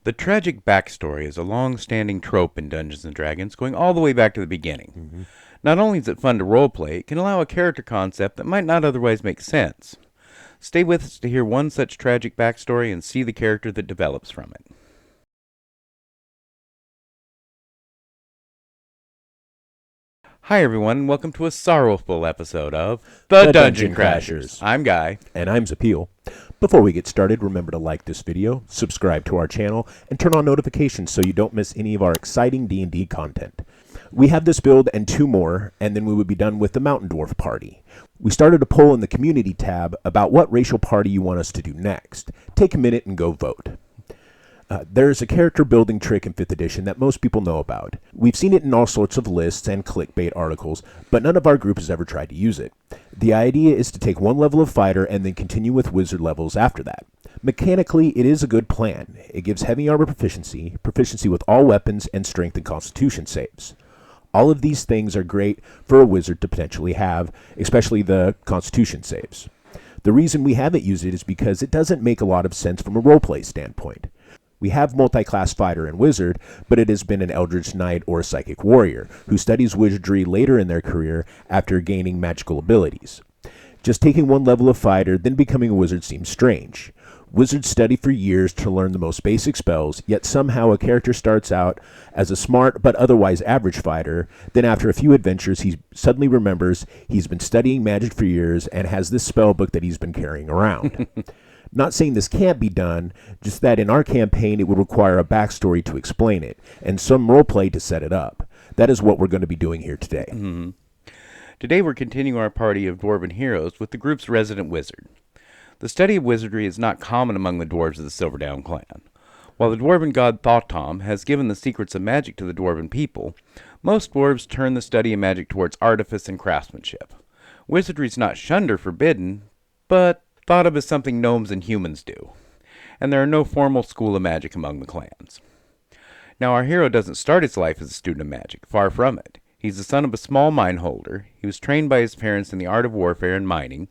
The tragic backstory is a long-standing trope in Dungeons & Dragons, going all the way back to the beginning. Mm-hmm. Not only is it fun to roleplay, it can allow a character concept that might not otherwise make sense. Stay with us to hear one such tragic backstory and see the character that develops from it. Hi everyone, and welcome to a sorrowful episode of The Dungeon Crashers. I'm Guy. And I'm Zapeel. Before we get started, remember to like this video, subscribe to our channel, and turn on notifications so you don't miss any of our exciting D&D content. We have this build and two more, and then we would be done with the Mountain Dwarf party. We started a poll in the community tab about what racial party you want us to do next. Take a minute and go vote. There's a character building trick in 5th edition that most people know about. We've seen it in all sorts of lists and clickbait articles, but none of our group has ever tried to use it. The idea is to take one level of fighter and then continue with wizard levels after that. Mechanically, it is a good plan. It gives heavy armor proficiency with all weapons, and strength and constitution saves. All of these things are great for a wizard to potentially have, especially the constitution saves. The reason we haven't used it is because it doesn't make a lot of sense from a roleplay standpoint. We have multi-class fighter and wizard, but it has been an eldritch knight or a psychic warrior who studies wizardry later in their career after gaining magical abilities. Just taking one level of fighter, then becoming a wizard seems strange. Wizards study for years to learn the most basic spells, yet somehow a character starts out as a smart but otherwise average fighter, then after a few adventures he suddenly remembers he's been studying magic for years and has this spell book that he's been carrying around. Not saying this can't be done, just that in our campaign it would require a backstory to explain it, and some roleplay to set it up. That is what we're going to be doing here today. Mm-hmm. Today we're continuing our party of dwarven heroes with the group's resident wizard. The study of wizardry is not common among the dwarves of the Silverdown clan. While the dwarven god Thautom has given the secrets of magic to the dwarven people, most dwarves turn the study of magic towards artifice and craftsmanship. Wizardry is not shunned or forbidden, but thought of as something gnomes and humans do, and there are no formal school of magic among the clans. Now our hero doesn't start his life as a student of magic, far from it. He's the son of a small mine holder. He was trained by his parents in the art of warfare and mining.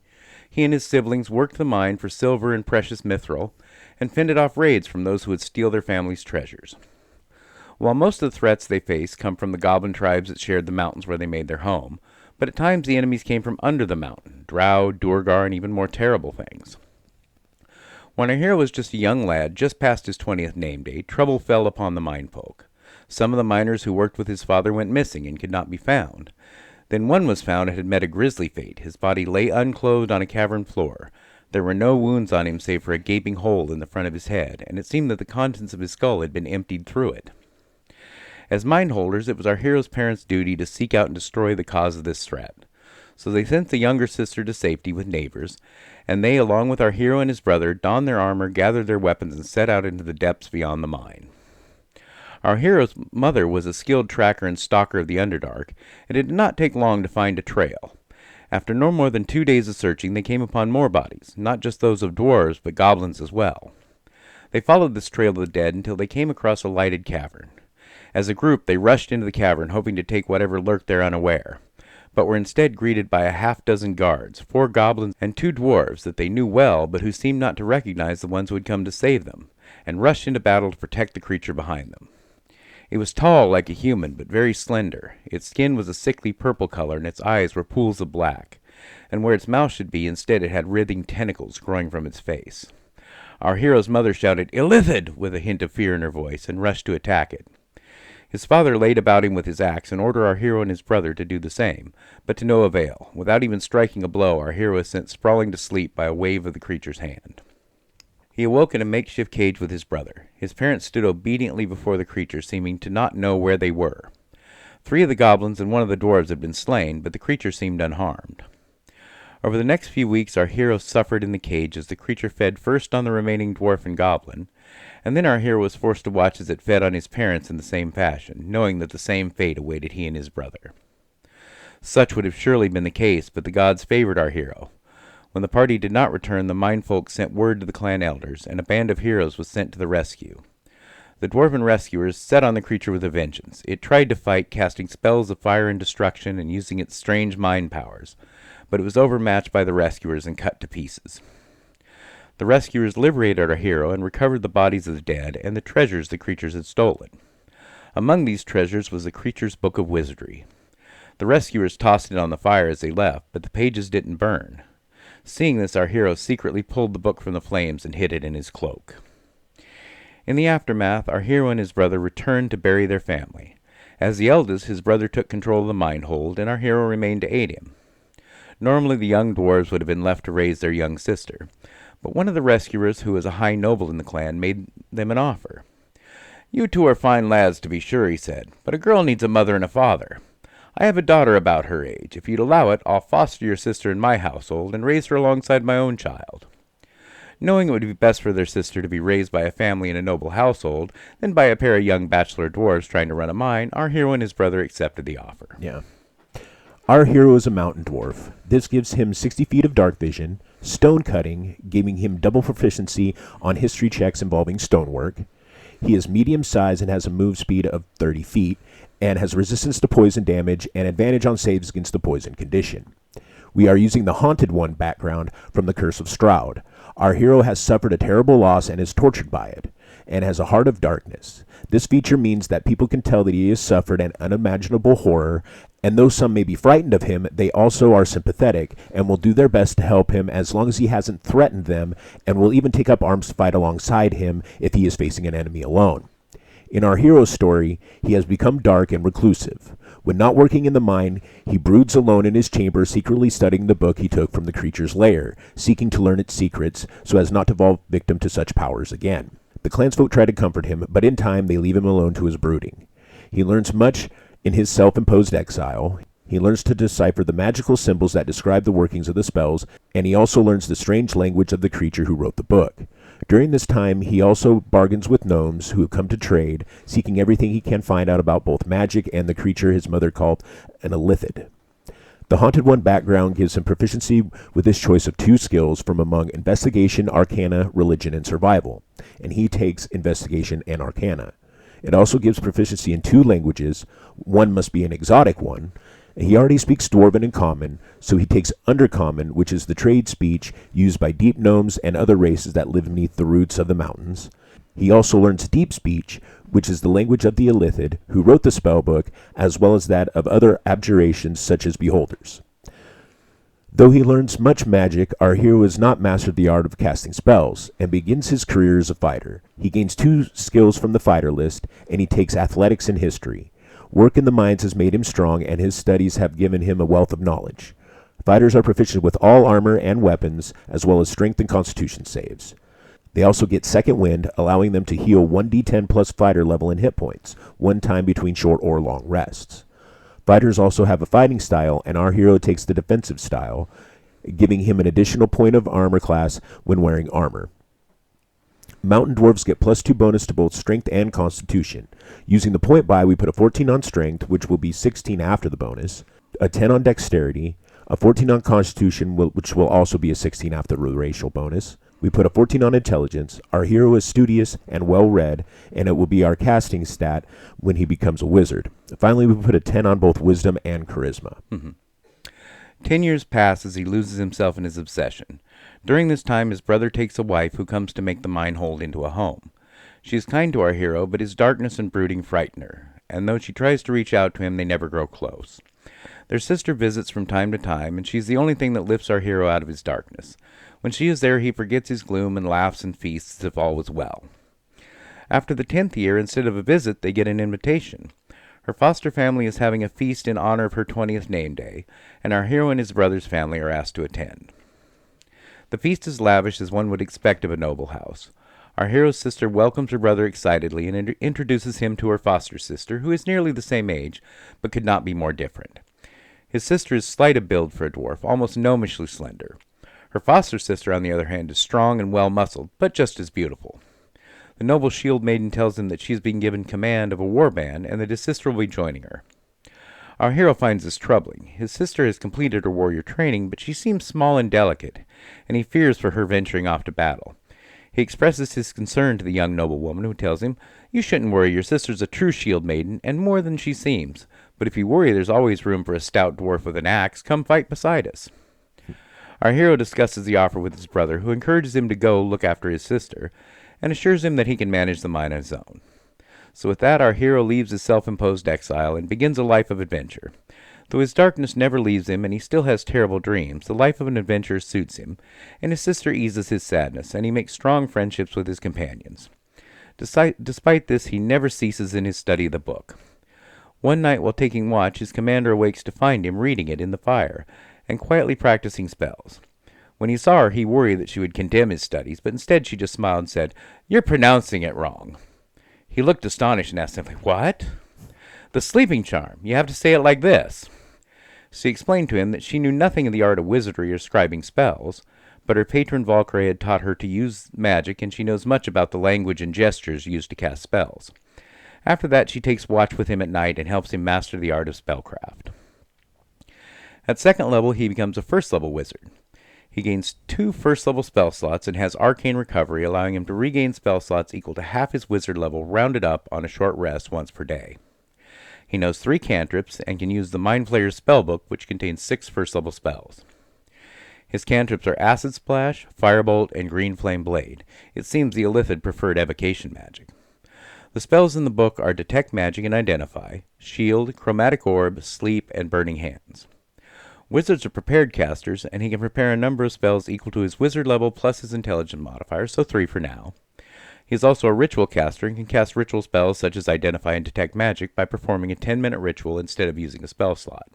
He and his siblings worked the mine for silver and precious mithril, and fended off raids from those who would steal their family's treasures. While most of the threats they face come from the goblin tribes that shared the mountains where they made their home, but at times the enemies came from under the mountain, drow, Duergar, and even more terrible things. When our hero was just a young lad, just past his 20th name day, trouble fell upon the minefolk. Some of the miners who worked with his father went missing and could not be found. Then one was found and had met a grisly fate. His body lay unclothed on a cavern floor. There were no wounds on him save for a gaping hole in the front of his head, and it seemed that the contents of his skull had been emptied through it. As mine holders, it was our hero's parents' duty to seek out and destroy the cause of this threat. So they sent the younger sister to safety with neighbors, and they, along with our hero and his brother, donned their armor, gathered their weapons, and set out into the depths beyond the mine. Our hero's mother was a skilled tracker and stalker of the Underdark, and it did not take long to find a trail. After no more than 2 days of searching, they came upon more bodies, not just those of dwarves, but goblins as well. They followed this trail of the dead until they came across a lighted cavern. As a group, they rushed into the cavern, hoping to take whatever lurked there unaware, but were instead greeted by a half-dozen guards, 4 goblins and 2 dwarves that they knew well, but who seemed not to recognize the ones who had come to save them, and rushed into battle to protect the creature behind them. It was tall like a human, but very slender. Its skin was a sickly purple color, and its eyes were pools of black, and where its mouth should be, instead it had writhing tentacles growing from its face. Our hero's mother shouted, "Illithid!" with a hint of fear in her voice, and rushed to attack it. His father laid about him with his axe and ordered our hero and his brother to do the same, but to no avail. Without even striking a blow, our hero was sent sprawling to sleep by a wave of the creature's hand. He awoke in a makeshift cage with his brother. His parents stood obediently before the creature, seeming to not know where they were. 3 of the goblins and 1 of the dwarves had been slain, but the creature seemed unharmed. Over the next few weeks, our hero suffered in the cage as the creature fed first on the remaining dwarf and goblin, and then our hero was forced to watch as it fed on his parents in the same fashion, knowing that the same fate awaited he and his brother. Such would have surely been the case, but the gods favored our hero. When the party did not return, the minefolk sent word to the clan elders, and a band of heroes was sent to the rescue. The dwarven rescuers set on the creature with a vengeance. It tried to fight, casting spells of fire and destruction and using its strange mind powers, but it was overmatched by the rescuers and cut to pieces. The rescuers liberated our hero and recovered the bodies of the dead and the treasures the creatures had stolen. Among these treasures was the creature's book of wizardry. The rescuers tossed it on the fire as they left, but the pages didn't burn. Seeing this, our hero secretly pulled the book from the flames and hid it in his cloak. In the aftermath, our hero and his brother returned to bury their family. As the eldest, his brother took control of the mine hold, and our hero remained to aid him. Normally, the young dwarves would have been left to raise their young sister, but one of the rescuers, who was a high noble in the clan, made them an offer. "You two are fine lads, to be sure," he said, "but a girl needs a mother and a father. I have a daughter about her age. If you'd allow it, I'll foster your sister in my household and raise her alongside my own child." Knowing it would be best for their sister to be raised by a family in a noble household than by a pair of young bachelor dwarves trying to run a mine, our hero and his brother accepted the offer. Yeah. Our hero is a mountain dwarf. This gives him 60 feet of dark vision, stone cutting, giving him double proficiency on history checks involving stonework. He is medium size and has a move speed of 30 feet, and has resistance to poison damage and advantage on saves against the poison condition. We are using the Haunted One background from the Curse of Strahd. Our hero has suffered a terrible loss and is tortured by it, and has a heart of darkness. This feature means that people can tell that he has suffered an unimaginable horror, and though some may be frightened of him, they also are sympathetic and will do their best to help him as long as he hasn't threatened them, and will even take up arms to fight alongside him if he is facing an enemy alone. In our hero's story, he has become dark and reclusive. When not working in the mine, he broods alone in his chamber, secretly studying the book he took from the creature's lair, seeking to learn its secrets so as not to fall victim to such powers again. The clansfolk try to comfort him, but in time they leave him alone to his brooding. He learns much in his self-imposed exile. He learns to decipher the magical symbols that describe the workings of the spells, and he also learns the strange language of the creature who wrote the book. During this time, he also bargains with gnomes who have come to trade, seeking everything he can find out about both magic and the creature his mother called an illithid. The Haunted One background gives him proficiency with his choice of 2 skills from among Investigation, Arcana, Religion, and Survival, and he takes Investigation and Arcana. It also gives proficiency in 2 languages. One must be an exotic one. He already speaks Dwarven and Common, so he takes Undercommon, which is the trade speech used by deep gnomes and other races that live beneath the roots of the mountains. He also learns Deep Speech, which is the language of the illithid, who wrote the spellbook, as well as that of other abjurations such as Beholders. Though he learns much magic, our hero has not mastered the art of casting spells, and begins his career as a fighter. He gains 2 skills from the fighter list, and he takes Athletics and History. Work in the mines has made him strong, and his studies have given him a wealth of knowledge. Fighters are proficient with all armor and weapons, as well as strength and constitution saves. They also get Second Wind, allowing them to heal 1d10 plus fighter level in hit points, one time between short or long rests. Fighters also have a fighting style, and our hero takes the defensive style, giving him an additional point of armor class when wearing armor. Mountain dwarves get +2 bonus to both strength and constitution. Using the point buy, we put a 14 on strength, which will be 16 after the bonus, a 10 on dexterity, a 14 on constitution, which will also be a 16 after the racial bonus. We put a 14 on intelligence. Our hero is studious and well-read, and it will be our casting stat when he becomes a wizard. Finally, we put a 10 on both wisdom and charisma. 10 years pass as he loses himself in his obsession. During this time, his brother takes a wife who comes to make the mine hold into a home. She is kind to our hero, but his darkness and brooding frighten her, and though she tries to reach out to him, they never grow close. Their sister visits from time to time, and she's the only thing that lifts our hero out of his darkness. When she is there, he forgets his gloom and laughs and feasts as if all was well. After the 10th year, instead of a visit, they get an invitation. Her foster family is having a feast in honor of her 20th name day, and our hero and his brother's family are asked to attend. The feast is lavish as one would expect of a noble house. Our hero's sister welcomes her brother excitedly and introduces him to her foster sister, who is nearly the same age, but could not be more different. His sister is slight of build for a dwarf, almost gnomishly slender. Her foster sister, on the other hand, is strong and well-muscled, but just as beautiful. The noble shield maiden tells him that she has been given command of a war band and that his sister will be joining her. Our hero finds this troubling. His sister has completed her warrior training, but she seems small and delicate, and he fears for her venturing off to battle. He expresses his concern to the young noblewoman, who tells him, "You shouldn't worry, your sister's a true shield maiden, and more than she seems. But if you worry, there's always room for a stout dwarf with an axe. Come fight beside us." Our hero discusses the offer with his brother, who encourages him to go look after his sister, and assures him that he can manage the mine on his own. So with that, our hero leaves his self-imposed exile and begins a life of adventure. Though his darkness never leaves him and he still has terrible dreams, the life of an adventurer suits him, and his sister eases his sadness, and he makes strong friendships with his companions. Despite this, he never ceases in his study of the book. One night while taking watch, his commander awakes to find him reading it in the fire, and quietly practicing spells. When he saw her, he worried that she would condemn his studies, but instead she just smiled and said, "You're pronouncing it wrong." He looked astonished and asked simply, "What?" "The sleeping charm. You have to say it like this." She explained to him that she knew nothing of the art of wizardry or scribing spells, but her patron Valkyrie had taught her to use magic, and she knows much about the language and gestures used to cast spells. After that, she takes watch with him at night and helps him master the art of spellcraft. At second level, he becomes a first-level wizard. He gains 2 first-level spell slots and has arcane recovery, allowing him to regain spell slots equal to half his wizard level rounded up on a short rest once per day. He knows 3 cantrips and can use the Mind Flayer's spellbook, which contains 6 first-level spells. His cantrips are Acid Splash, Firebolt, and Green Flame Blade. It seems the Illithid preferred Evocation magic. The spells in the book are Detect Magic and Identify, Shield, Chromatic Orb, Sleep, and Burning Hands. Wizards are prepared casters, and he can prepare a number of spells equal to his wizard level plus his intelligence modifier, so 3 for now. He is also a ritual caster and can cast ritual spells such as Identify and Detect Magic by performing a 10-minute ritual instead of using a spell slot.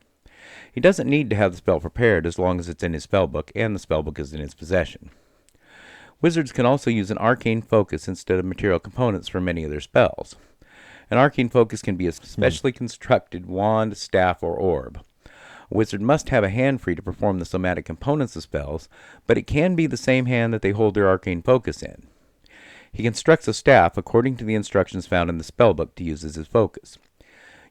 He doesn't need to have the spell prepared as long as it's in his spellbook and the spellbook is in his possession. Wizards can also use an arcane focus instead of material components for many of their spells. An arcane focus can be a specially constructed wand, staff, or orb. A wizard must have a hand free to perform the somatic components of spells, but it can be the same hand that they hold their arcane focus in. He constructs a staff according to the instructions found in the spellbook to use as his focus.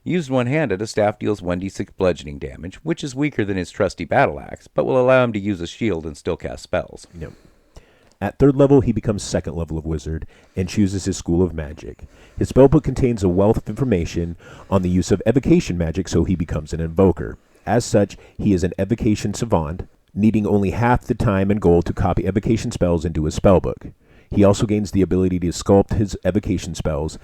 Used one-handed, a staff deals 1d6 bludgeoning damage, which is weaker than his trusty battle axe, but will allow him to use a shield and still cast spells. Yep. At third level, he becomes second level of wizard and chooses his school of magic. His spellbook contains a wealth of information on the use of evocation magic, so he becomes an invoker. As such, he is an evocation savant, needing only half the time and gold to copy evocation spells into his spellbook. He also gains the ability to sculpt his evocation spells,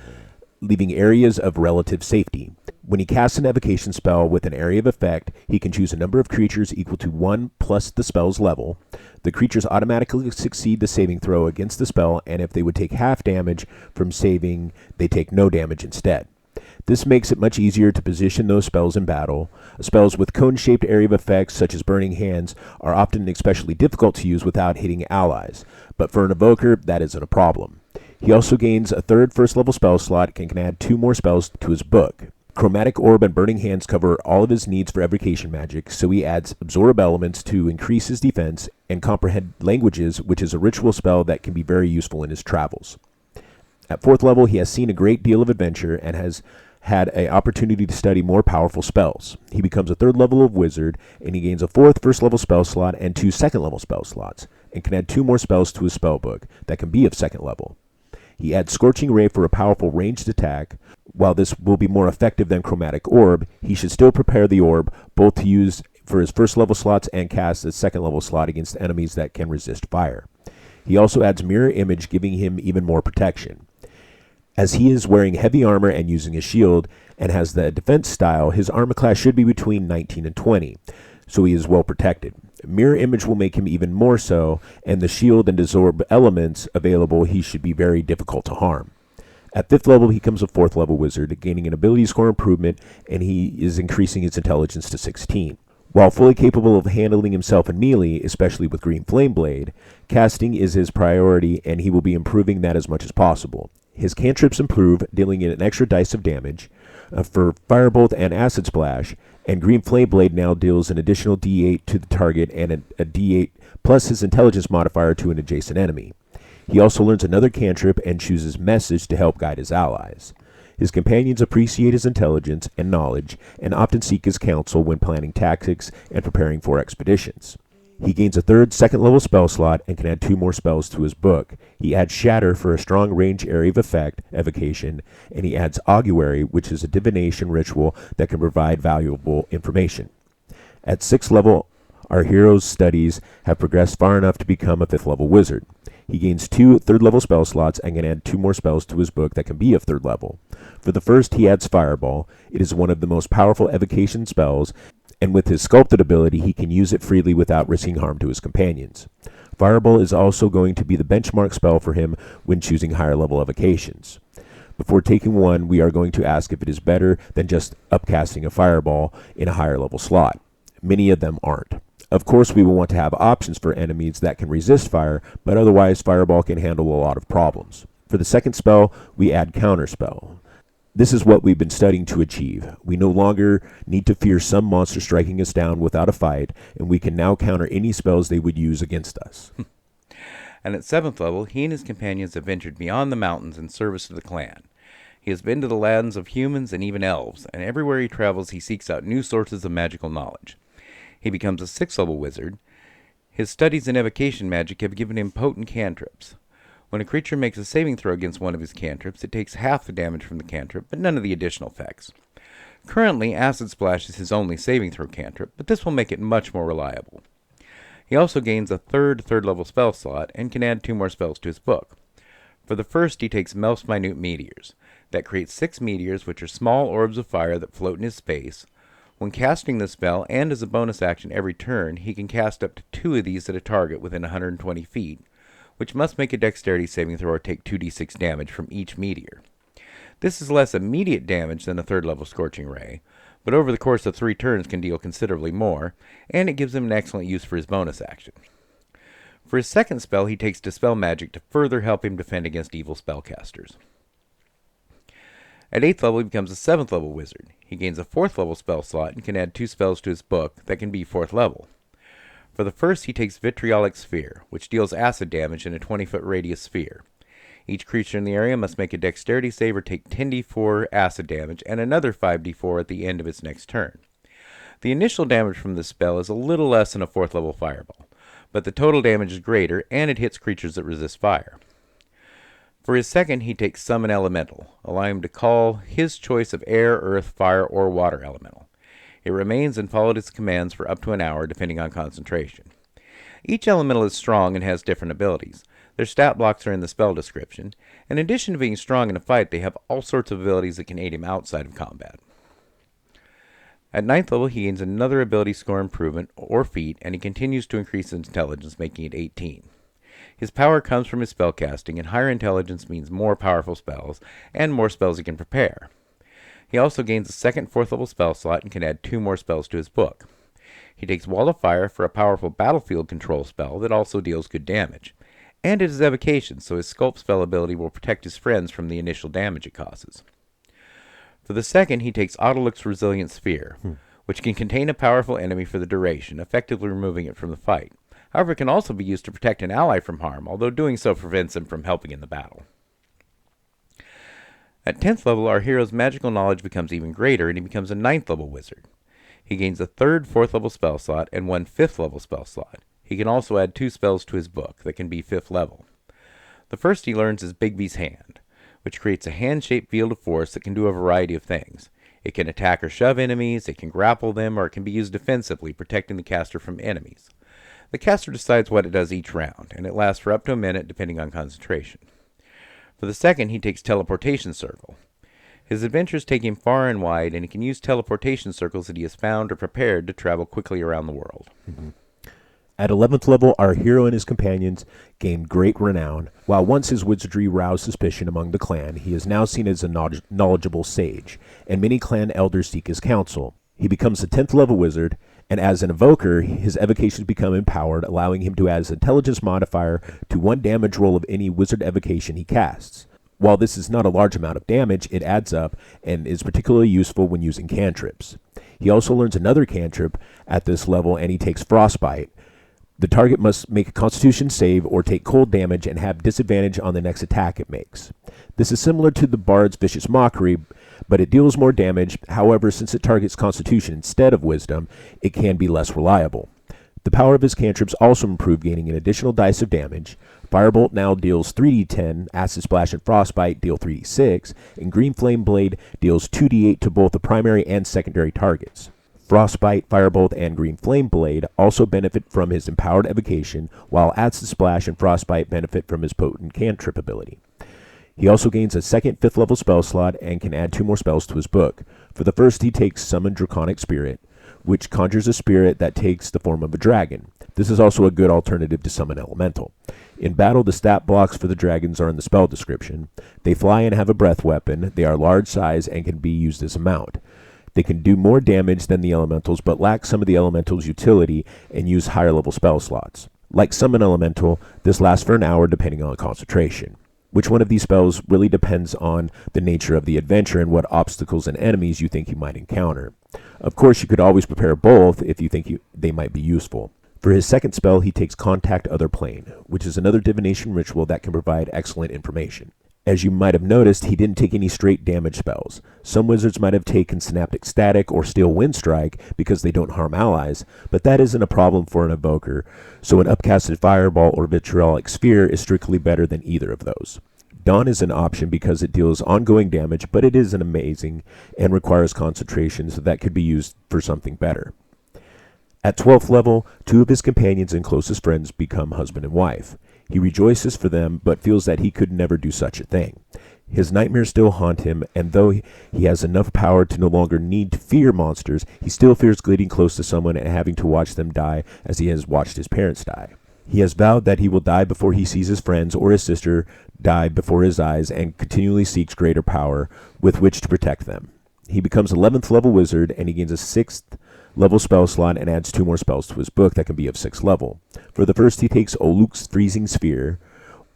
leaving areas of relative safety. When he casts an evocation spell with an area of effect, he can choose a number of creatures equal to 1 plus the spell's level. The creatures automatically succeed the saving throw against the spell, and if they would take half damage from saving, they take no damage instead. This makes it much easier to position those spells in battle. Spells with cone-shaped area of effects, such as Burning Hands, are often especially difficult to use without hitting allies, but for an evoker, that isn't a problem. He also gains a 3rd first-level spell slot and can add 2 more spells to his book. Chromatic Orb and Burning Hands cover all of his needs for evocation magic, so he adds Absorb Elements to increase his defense and Comprehend Languages, which is a ritual spell that can be very useful in his travels. At 4th level, he has seen a great deal of adventure and has had an opportunity to study more powerful spells. He becomes a 3rd level of wizard, and he gains a 4th first level spell slot and 2 second level spell slots, and can add 2 more spells to his spellbook that can be of 2nd level. He adds Scorching Ray for a powerful ranged attack. While this will be more effective than Chromatic Orb, he should still prepare the orb both to use for his 1st level slots and cast a 2nd level slot against enemies that can resist fire. He also adds Mirror Image, giving him even more protection. As he is wearing heavy armor and using a shield and has the defense style, his armor class should be between 19 and 20, so he is well protected. Mirror Image will make him even more so, and the shield and absorb elements available, he should be very difficult to harm. At 5th level, he becomes a 4th level wizard, gaining an ability score improvement, and he is increasing his intelligence to 16. While fully capable of handling himself in melee, especially with Green Flame Blade, casting is his priority, and he will be improving that as much as possible. His cantrips improve, dealing an extra dice of damage for Firebolt and Acid Splash, and Green Flame Blade now deals an additional D8 to the target and a D8 plus his intelligence modifier to an adjacent enemy. He also learns another cantrip and chooses Message to help guide his allies. His companions appreciate his intelligence and knowledge and often seek his counsel when planning tactics and preparing for expeditions. He gains a 3rd second-level spell slot and can add 2 more spells to his book. He adds Shatter for a strong range area of effect, evocation, and he adds Augury, which is a divination ritual that can provide valuable information. At 6th level, our hero's studies have progressed far enough to become a 5th level wizard. He gains 2 3rd level spell slots and can add 2 more spells to his book that can be of 3rd level. For the first, he adds Fireball. It is one of the most powerful evocation spells, and with his sculpted ability, he can use it freely without risking harm to his companions. Fireball is also going to be the benchmark spell for him when choosing higher level evocations. Before taking one, we are going to ask if it is better than just upcasting a Fireball in a higher level slot. Many of them aren't. Of course, we will want to have options for enemies that can resist fire, but otherwise Fireball can handle a lot of problems. For the second spell, we add Counterspell. This is what we've been studying to achieve. We no longer need to fear some monster striking us down without a fight, and we can now counter any spells they would use against us. And at 7th level, he and his companions have ventured beyond the mountains in service to the clan. He has been to the lands of humans and even elves, and everywhere he travels he seeks out new sources of magical knowledge. He becomes a 6th level wizard. His studies in evocation magic have given him potent cantrips. When a creature makes a saving throw against one of his cantrips, it takes half the damage from the cantrip, but none of the additional effects. Currently, Acid Splash is his only saving throw cantrip, but this will make it much more reliable. He also gains a 3rd level spell slot and can add 2 more spells to his book. For the first, he takes Melf's Minute Meteors. That creates 6 meteors, which are small orbs of fire that float in his space. When casting the spell, and as a bonus action every turn, he can cast up to 2 of these at a target within 120 feet, which must make a dexterity saving throw or take 2d6 damage from each meteor. This is less immediate damage than a 3rd level Scorching Ray, but over the course of 3 turns can deal considerably more, and it gives him an excellent use for his bonus action. For his second spell, he takes Dispel Magic to further help him defend against evil spellcasters. At 8th level, he becomes a 7th level wizard. He gains a 4th level spell slot and can add 2 spells to his book that can be 4th level. For the first, he takes Vitriolic Sphere, which deals acid damage in a 20-foot radius sphere. Each creature in the area must make a dexterity save or take 10d4 acid damage and another 5d4 at the end of its next turn. The initial damage from this spell is a little less than a 4th level fireball, but the total damage is greater and it hits creatures that resist fire. For his second, he takes Summon Elemental, allowing him to call his choice of air, earth, fire, or water elemental. It remains and follows its commands for up to an hour, depending on concentration. Each elemental is strong and has different abilities. Their stat blocks are in the spell description. In addition to being strong in a fight, they have all sorts of abilities that can aid him outside of combat. At 9th level, he gains another ability score improvement or feat, and he continues to increase his intelligence, making it 18. His power comes from his spellcasting, and higher intelligence means more powerful spells, and more spells he can prepare. He also gains a second 4th level spell slot and can add 2 more spells to his book. He takes Wall of Fire for a powerful battlefield control spell that also deals good damage. And it is evocation, so his Sculpt spell ability will protect his friends from the initial damage it causes. For the second, he takes Autolux Resilient Sphere, which can contain a powerful enemy for the duration, effectively removing it from the fight. However, it can also be used to protect an ally from harm, although doing so prevents him from helping in the battle. At 10th level, our hero's magical knowledge becomes even greater, and he becomes a 9th level wizard. He gains a 3rd 4th level spell slot and 1 5th level spell slot. He can also add 2 spells to his book that can be 5th level. The first he learns is Bigby's Hand, which creates a hand-shaped field of force that can do a variety of things. It can attack or shove enemies, it can grapple them, or it can be used defensively, protecting the caster from enemies. The caster decides what it does each round, and it lasts for up to a minute depending on concentration. For the second, he takes Teleportation Circle. His adventures take him far and wide, and he can use teleportation circles that he has found or prepared to travel quickly around the world. At 11th level, our hero and his companions gained great renown. While once his wizardry roused suspicion among the clan, he is now seen as a knowledgeable sage, and many clan elders seek his counsel. He becomes a 10th level wizard, and as an evoker, his evocations become empowered, allowing him to add his intelligence modifier to 1 damage roll of any wizard evocation he casts. While this is not a large amount of damage, it adds up and is particularly useful when using cantrips. He also learns another cantrip at this level, and he takes Frostbite. The target must make a Constitution save or take cold damage and have disadvantage on the next attack it makes. This is similar to the Bard's Vicious Mockery, but it deals more damage. However, since it targets Constitution instead of Wisdom, it can be less reliable. The power of his cantrips also improve, gaining an additional dice of damage. Firebolt now deals 3d10, Acid Splash and Frostbite deal 3d6, and Green Flame Blade deals 2d8 to both the primary and secondary targets. Frostbite, Firebolt, and Green Flame Blade also benefit from his empowered evocation, while Acid Splash and Frostbite benefit from his potent cantrip ability. He also gains a second 5th level spell slot and can add 2 more spells to his book. For the first, he takes Summon Draconic Spirit, which conjures a spirit that takes the form of a dragon. This is also a good alternative to Summon Elemental. In battle, the stat blocks for the dragons are in the spell description. They fly and have a breath weapon. They are large size and can be used as a mount. They can do more damage than the elementals, but lack some of the elementals' utility and use higher level spell slots. Like Summon Elemental, this lasts for an hour depending on concentration. Which one of these spells really depends on the nature of the adventure and what obstacles and enemies you think you might encounter. Of course, you could always prepare both if you think they might be useful. For his second spell, he takes Contact Other Plane, which is another divination ritual that can provide excellent information. As you might have noticed, he didn't take any straight damage spells. Some wizards might have taken Synaptic Static or Steel Wind Strike because they don't harm allies, but that isn't a problem for an evoker, so an upcasted Fireball or Vitriolic Sphere is strictly better than either of those. Dawn is an option because it deals ongoing damage, but it isn't amazing and requires concentration, so that could be used for something better. At 12th level, 2 of his companions and closest friends become husband and wife. He rejoices for them, but feels that he could never do such a thing. His nightmares still haunt him, and though he has enough power to no longer need to fear monsters, he still fears getting close to someone and having to watch them die as he has watched his parents die. He has vowed that he will die before he sees his friends or his sister die before his eyes and continually seeks greater power with which to protect them. He becomes 11th level wizard, and he gains a 6th level spell slot and adds 2 more spells to his book that can be of 6th level. For the first, he takes Oluk's Freezing Sphere.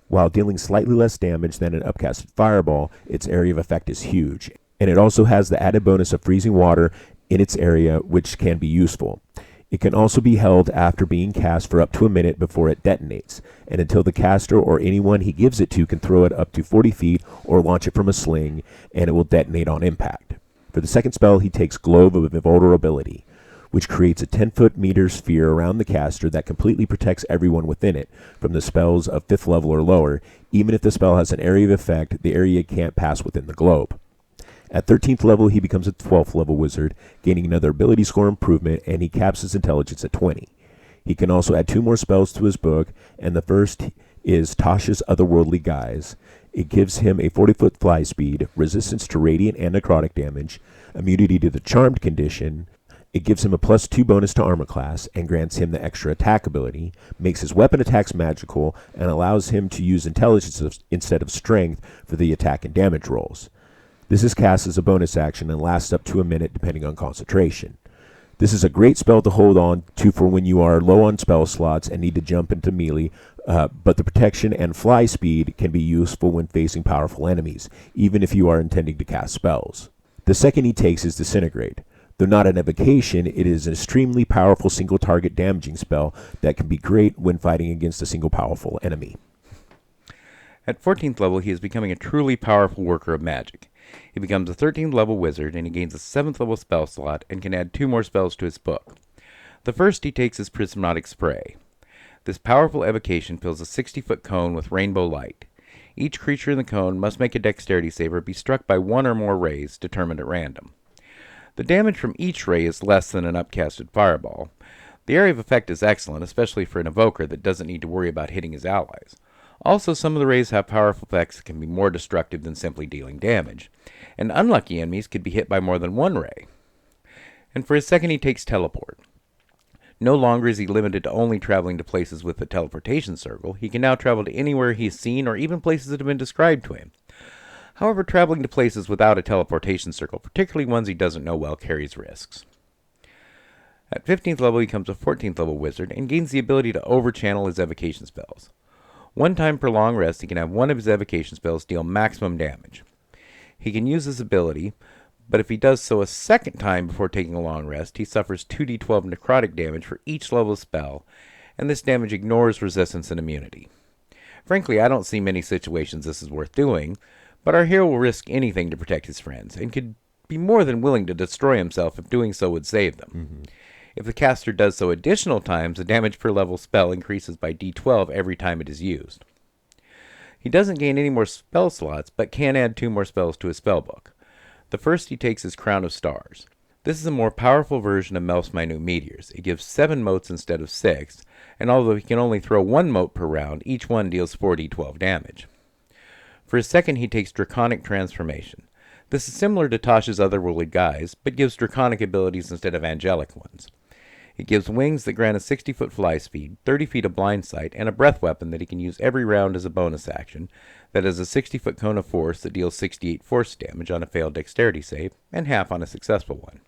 While dealing slightly less damage than an upcasted Fireball, its area of effect is huge, and it also has the added bonus of freezing water in its area, which can be useful. It can also be held after being cast for up to a minute before it detonates, and until the caster or anyone he gives it to can throw it up to 40 feet or launch it from a sling, and it will detonate on impact. For the second spell, he takes Globe of Invulnerability, which creates a 10-foot meter sphere around the caster that completely protects everyone within it from the spells of 5th level or lower. Even if the spell has an area of effect, the area can't pass within the globe. At 13th level, he becomes a 12th level wizard, gaining another ability score improvement, and he caps his intelligence at 20. He can also add 2 more spells to his book, and the first is Tasha's Otherworldly Guise. It gives him a 40-foot fly speed, resistance to radiant and necrotic damage, immunity to the charmed condition. It gives him a +2 bonus to armor class and grants him the extra attack ability, makes his weapon attacks magical, and allows him to use intelligence instead of strength for the attack and damage rolls. This is cast as a bonus action and lasts up to a minute depending on concentration. This is a great spell to hold on to for when you are low on spell slots and need to jump into melee, but the protection and fly speed can be useful when facing powerful enemies, even if you are intending to cast spells. The second he takes is Disintegrate. Though not an evocation, it is an extremely powerful single-target damaging spell that can be great when fighting against a single powerful enemy. At 14th level, he is becoming a truly powerful worker of magic. He becomes a 13th level wizard, and he gains a 7th level spell slot and can add 2 more spells to his book. The first he takes is Prismatic Spray. This powerful evocation fills a 60-foot cone with rainbow light. Each creature in the cone must make a dexterity save or be struck by 1 or more rays determined at random. The damage from each ray is less than an upcasted Fireball. The area of effect is excellent, especially for an evoker that doesn't need to worry about hitting his allies. Also, some of the rays have powerful effects that can be more destructive than simply dealing damage, and unlucky enemies could be hit by more than 1 ray. And for his second, he takes Teleport. No longer is he limited to only traveling to places with a teleportation circle. He can now travel to anywhere he is seen or even places that have been described to him. However, traveling to places without a teleportation circle, particularly ones he doesn't know well, carries risks. At 15th level, he becomes a 14th level wizard and gains the ability to overchannel his evocation spells. 1 time per long rest, he can have 1 of his evocation spells deal maximum damage. He can use this ability, but if he does so a second time before taking a long rest, he suffers 2d12 necrotic damage for each level spell, and this damage ignores resistance and immunity. Frankly, I don't see many situations this is worth doing, but our hero will risk anything to protect his friends, and could be more than willing to destroy himself if doing so would save them. Mm-hmm. If the caster does so additional times, the damage per level spell increases by d12 every time it is used. He doesn't gain any more spell slots, but can add 2 more spells to his spellbook. The first he takes is Crown of Stars. This is a more powerful version of Melf's minute meteors. It gives 7 motes instead of 6, and although he can only throw 1 mote per round, each one deals 4d12 damage. For his second, he takes Draconic Transformation. This is similar to Tosh's otherworldly guise, but gives draconic abilities instead of angelic ones. It gives wings that grant a 60-foot fly speed, 30 feet of blind sight, and a breath weapon that he can use every round as a bonus action, that has a 60-foot cone of force that deals 68 force damage on a failed dexterity save, and half on a successful one.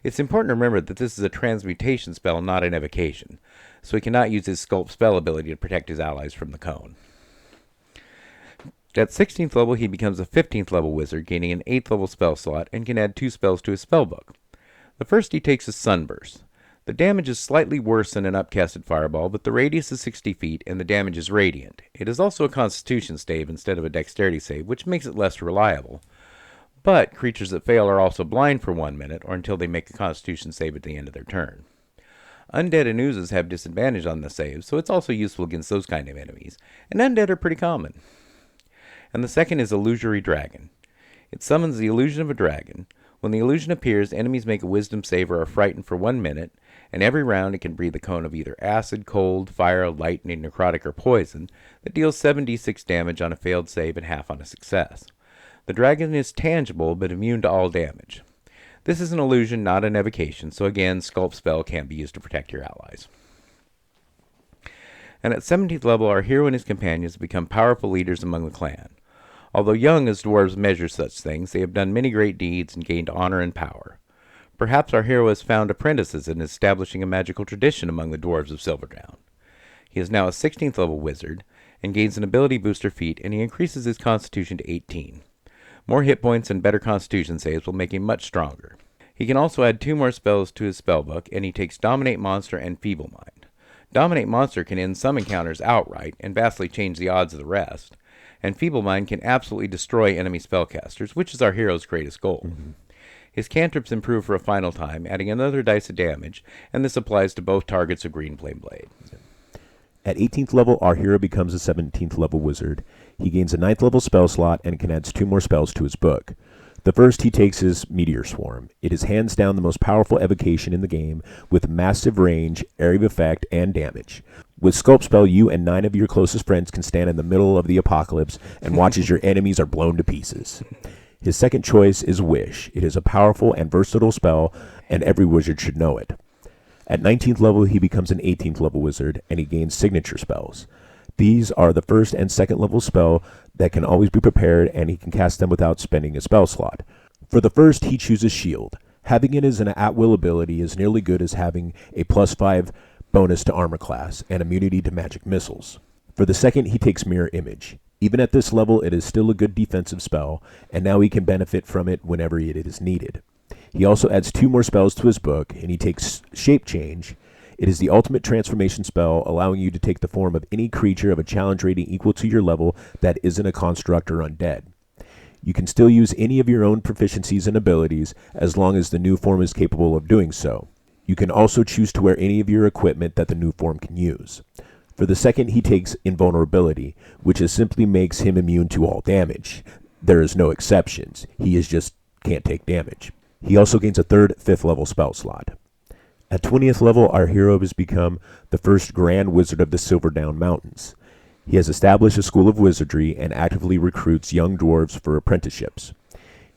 It's important to remember that this is a transmutation spell, not an evocation, so he cannot use his sculpt spell ability to protect his allies from the cone. At 16th level, he becomes a 15th level wizard, gaining an 8th level spell slot, and can add 2 spells to his spellbook. The first he takes is Sunburst. The damage is slightly worse than an upcasted fireball, but the radius is 60 feet, and the damage is radiant. It is also a constitution save instead of a dexterity save, which makes it less reliable. But creatures that fail are also blind for 1 minute, or until they make a constitution save at the end of their turn. Undead and oozes have disadvantage on the save, so it's also useful against those kind of enemies, and undead are pretty common. And the second is Illusory Dragon. It summons the illusion of a dragon. When the illusion appears, enemies make a wisdom save or are frightened for 1 minute, and every round it can breathe a cone of either acid, cold, fire, lightning, necrotic, or poison that deals 7d6 damage on a failed save and half on a success. The dragon is tangible, but immune to all damage. This is an illusion, not an evocation, so again, Sculpt spell can be used to protect your allies. And at 17th level, our hero and his companions become powerful leaders among the clan. Although young as dwarves measure such things, they have done many great deeds and gained honor and power. Perhaps our hero has found apprentices and is establishing a magical tradition among the dwarves of Silverdown. He is now a 16th level wizard, and gains an ability booster feat, and he increases his constitution to 18. More hit points and better constitution saves will make him much stronger. He can also add 2 more spells to his spellbook, and he takes Dominate Monster and Feeble Mind. Dominate Monster can end some encounters outright, and vastly change the odds of the rest, and Feeble Mind can absolutely destroy enemy spellcasters, which is our hero's greatest goal. His cantrips improve for a final time, adding another dice of damage, and this applies to both targets of Green Flame Blade. At 18th level, our hero becomes a 17th level wizard. He gains a 9th level spell slot and can add 2 more spells to his book. The first he takes is Meteor Swarm. It is hands down the most powerful evocation in the game, with massive range, area of effect, and damage. With Sculpt spell, you and 9 of your closest friends can stand in the middle of the apocalypse and watch as your enemies are blown to pieces. His second choice is Wish. It is a powerful and versatile spell, and every wizard should know it. At 19th level, he becomes an 18th level wizard, and he gains signature spells. These are the first and second level spell that can always be prepared, and he can cast them without spending a spell slot. For the first, he chooses Shield. Having it as an at-will ability is nearly good as having a +5 bonus to armor class and immunity to magic missiles. For the second, he takes Mirror Image. Even at this level, it is still a good defensive spell, and now he can benefit from it whenever it is needed. He also adds 2 more spells to his book, and he takes Shape Change. It is the ultimate transformation spell, allowing you to take the form of any creature of a challenge rating equal to your level that isn't a construct or undead. You can still use any of your own proficiencies and abilities, as long as the new form is capable of doing so. You can also choose to wear any of your equipment that the new form can use. For the second, he takes Invulnerability, which simply makes him immune to all damage. There is no exceptions. He just can't take damage. He also gains a 3rd, 5th level spell slot. At 20th level, our hero has become the first Grand Wizard of the Silverdown Mountains. He has established a school of wizardry and actively recruits young dwarves for apprenticeships.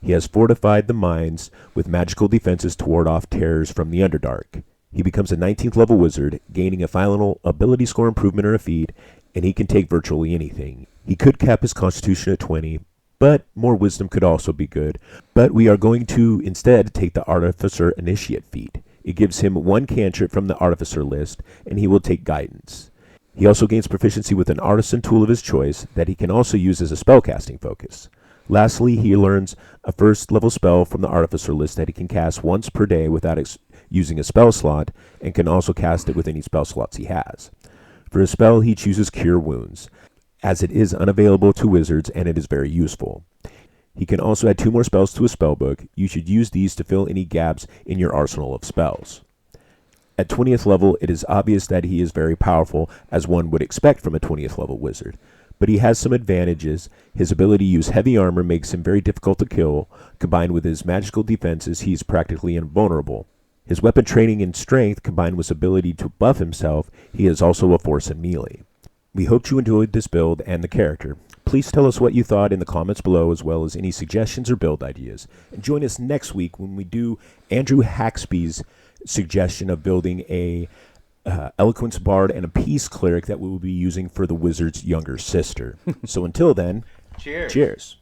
He has fortified the mines with magical defenses to ward off terrors from the Underdark. He becomes a 19th level wizard, gaining a final ability score improvement or a feat, and he can take virtually anything. He could cap his constitution at 20, but more wisdom could also be good. But we are going to instead take the Artificer Initiate feat. It gives him 1 cantrip from the Artificer list, and he will take Guidance. He also gains proficiency with an artisan tool of his choice that he can also use as a spellcasting focus. Lastly, he learns a 1st level spell from the Artificer list that he can cast once per day without using a spell slot, and can also cast it with any spell slots he has. For his spell, he chooses Cure Wounds, as it is unavailable to wizards and it is very useful. He can also add 2 more spells to his spellbook. You should use these to fill any gaps in your arsenal of spells. At 20th level, it is obvious that he is very powerful, as one would expect from a 20th level wizard. but he has some advantages. His ability to use heavy armor makes him very difficult to kill. Combined with his magical defenses, he's practically invulnerable. His weapon training and strength, combined with his ability to buff himself, he is also a force in melee. We hope you enjoyed this build and the character. Please tell us what you thought in the comments below, as well as any suggestions or build ideas. And join us next week when we do Andrew Haxby's suggestion of building a Eloquence Bard and a Peace Cleric that we will be using for the wizard's younger sister. So until then, Cheers. Cheers.